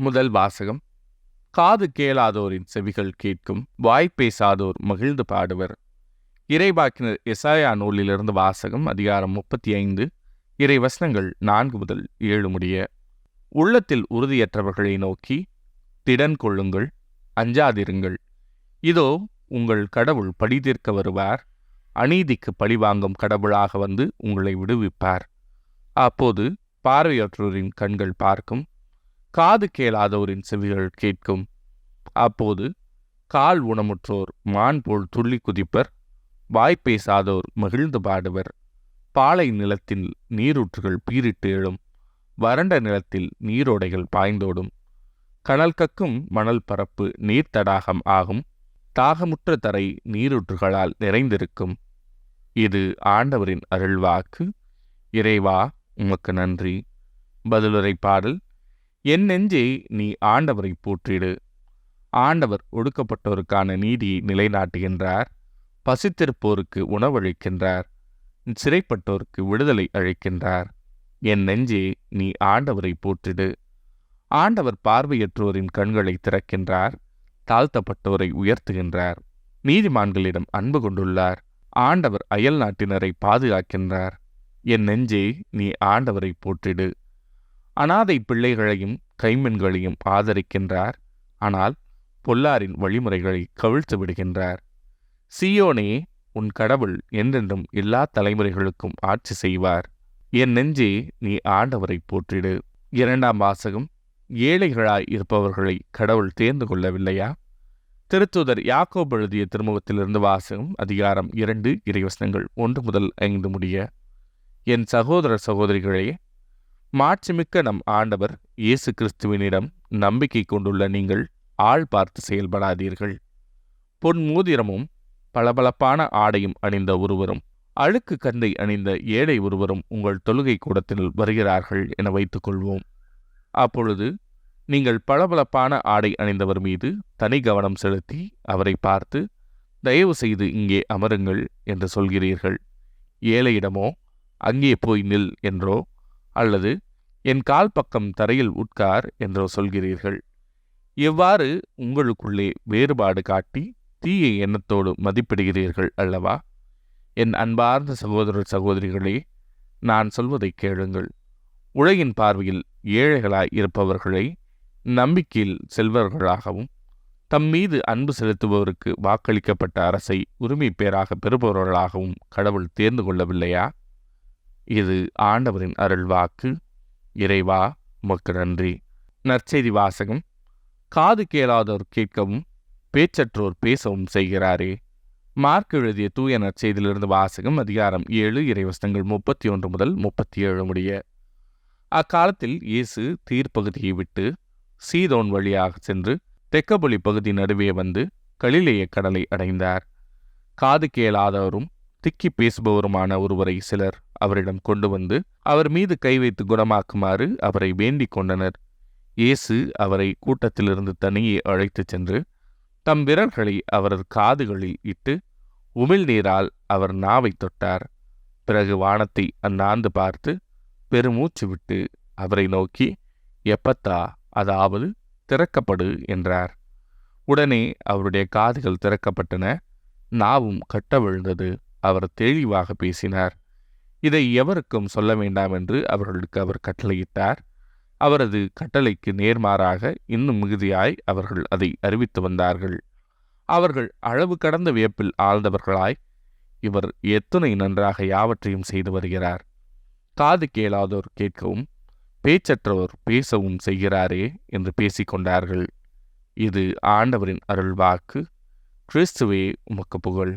முதல் வாசகம். காது கேளாதோரின் செவிகள் கேட்கும், வாய் பேசாதோர் மகிழ்ந்து பாடுவர். இறைவாக்கினர் எசாயா நூலிலிருந்து வாசகம். அதிகாரம் 35, இறை வசனங்கள் 4 முதல் 7 முடிய. உள்ளத்தில் உறுதியற்றவர்களை நோக்கி, திடன் கொள்ளுங்கள், அஞ்சாதிருங்கள். இதோ உங்கள் கடவுள் பழி தீர்க்க வருவார். அநீதிக்கு பழிவாங்கும் கடவுளாக வந்து உங்களை விடுவிப்பார். அப்போது பார்வையற்றோரின் கண்கள் பார்க்கும், காது கேளாதோரின் செவிகள் கேட்கும். அப்போது கால் ஊனமுற்றோர் மான் போல் துள்ளி குதிப்பர். வாய்ப்பேசாதோர் மகிழ்ந்து பாடுவர். பாலை நிலத்தில் நீரூற்றுகள் பீரிட்டு எழும். வறண்ட நிலத்தில் நீரோடைகள் பாய்ந்தோடும். கனல் கக்கும் மணல் பரப்பு நீர்த்தடாகம் ஆகும். தாகமுற்ற தரை நீரூற்றுகளால் நிறைந்திருக்கும். இது ஆண்டவரின் அருள்வாக்கு. இறைவா, உமக்கு நன்றி. பதிலுரை பாடல். என் நெஞ்சே, நீ ஆண்டவரை போற்றிடு. ஆண்டவர் ஒடுக்கப்பட்டோருக்கான நீதியை நிலைநாட்டுகின்றார். பசித்திருப்போருக்கு உணவளிக்கின்றார். சிறைப்பட்டோருக்கு விடுதலை அளிக்கின்றார். என் நெஞ்சே, நீ ஆண்டவரை போற்றிடு. ஆண்டவர் பார்வையற்றோரின் கண்களை திறக்கின்றார். தாழ்த்தப்பட்டோரை உயர்த்துகின்றார். நீதிமான்களிடம் அன்பு கொண்டுள்ளார். ஆண்டவர் அயல் நாட்டினரை பாதுகாக்கின்றார். என் நெஞ்சே, நீ ஆண்டவரை போற்றிடு. அனாதை பிள்ளைகளையும் கைம்பெண்களையும் ஆதரிக்கின்றார். ஆனால் பொல்லாரின் வழிமுறைகளை கவிழ்த்து விடுகின்றார். சீயோனே, உன் கடவுள் என்றென்றும் எல்லா தலைமுறைகளுக்கும் ஆட்சி செய்வார். என் நெஞ்சே, நீ ஆண்டவரை போற்றிடு. இரண்டாம் வாசகம். ஏழைகளாய் இருப்பவர்களை கடவுள் தேர்ந்து கொள்ளவில்லையா? திருத்தூதர் யாக்கோபு எழுதிய திருமுகத்திலிருந்து வாசகம். அதிகாரம் 2, இறைவசனங்கள் 1 முதல் 5 முடிய. என் சகோதர சகோதரிகளே, மாட்சிமிக்க நம் ஆண்டவர் இயேசு கிறிஸ்துவினிடம் நம்பிக்கை கொண்டுள்ள நீங்கள் ஆள் பார்த்து செயல்படாதீர்கள். பொன் மோதிரமும் பளபளப்பான ஆடையும் அணிந்த ஒருவரும் அழுக்கு கந்தை அணிந்த ஏழை ஒருவரும் உங்கள் தொழுகை கூடத்தில் வருகிறார்கள் என வைத்துக் கொள்வோம். அப்பொழுது நீங்கள் பளபளப்பான ஆடை அணிந்தவர் மீது தனி கவனம் செலுத்தி அவரை பார்த்து, தயவு செய்து இங்கே அமருங்கள் என்று சொல்கிறீர்கள். ஏழையிடமோ அங்கே போய் நில் என்றோ அல்லது என் கால் பக்கம் தரையில் உட்கார் என்றோ சொல்கிறீர்கள். இவ்வாறு உங்களுக்குள்ளே வேறுபாடு காட்டி தீய எண்ணத்தோடு மதிப்பிடுகிறீர்கள் அல்லவா? என் அன்பார்ந்த சகோதர சகோதரிகளே, நான் சொல்வதை கேளுங்கள். உலகின் பார்வையில் ஏழைகளாய் இருப்பவர்களை நம்பிக்கையில் செல்வர்களாகவும் தம் மீது அன்பு செலுத்துபவருக்கு வாக்களிக்கப்பட்ட அரசை உரிமை பேராக பெறுபவர்களாகவும் கடவுள் தேர்ந்து கொள்ளவில்லையா? இது ஆண்டவரின் அருள்வாக்கு. இறைவா, உமக்கு நன்றி. நற்செய்தி வாசகம். காது கேளாதோர் கேட்கவும் பேச்சற்றோர் பேசவும் செய்கிறாரே. மார்க் எழுதிய தூய நற்செய்தியிலிருந்து வாசகம். அதிகாரம் 7, இறைவசனங்கள் 31 முதல் 37 முடிய. அக்காலத்தில் இயேசு தீர்ப்பகுதியை விட்டு சீதோன் வழியாக சென்று தெக்கப்பொலி பகுதி நடுவே வந்து கலிலேய கடலை அடைந்தார். காது கேளாதவரும் திக்கி பேசுபவருமான ஒருவரை சிலர் அவரிடம் கொண்டு வந்து அவர் மீது கை வைத்து குணமாக்குமாறு அவரை வேண்டிக் கொண்டனர். இயேசு அவரை கூட்டத்திலிருந்து தனியே அழைத்துச் சென்று தம் விரல்களை அவரது காதுகளில் இட்டு உமிழ்நீரால் அவர் நாவை தொட்டார். பிறகு வானத்தை அண்ணாந்து பார்த்து பெருமூச்சு விட்டு அவரை நோக்கி, எப்பத்தா, அதாவது திறக்கப்படு என்றார். உடனே அவருடைய காதுகள் திறக்கப்பட்டன. நாவும் கட்டவிழ்ந்தது. அவர் தெளிவாக பேசினார். இதை எவருக்கும் சொல்ல வேண்டாம் என்று அவர்களுக்கு அவர் கட்டளையிட்டார். அவரது கட்டளைக்கு நேர்மாறாக இன்னும் மிகுதியாய் அவர்கள் அதை அறிவித்து வந்தார்கள். அவர்கள் அளவு கடந்த வியப்பில் ஆழ்ந்தவர்களாய், இவர் எத்துணை நன்றாக யாவற்றையும் செய்து வருகிறார். காது கேளாதோர் கேட்கவும் பேச்சற்றவர் பேசவும் செய்கிறாரே என்று பேசிக்கொண்டார்கள். இது ஆண்டவரின் அருள்வாக்கு. கிறிஸ்துவே, உமக்கு புகழ்.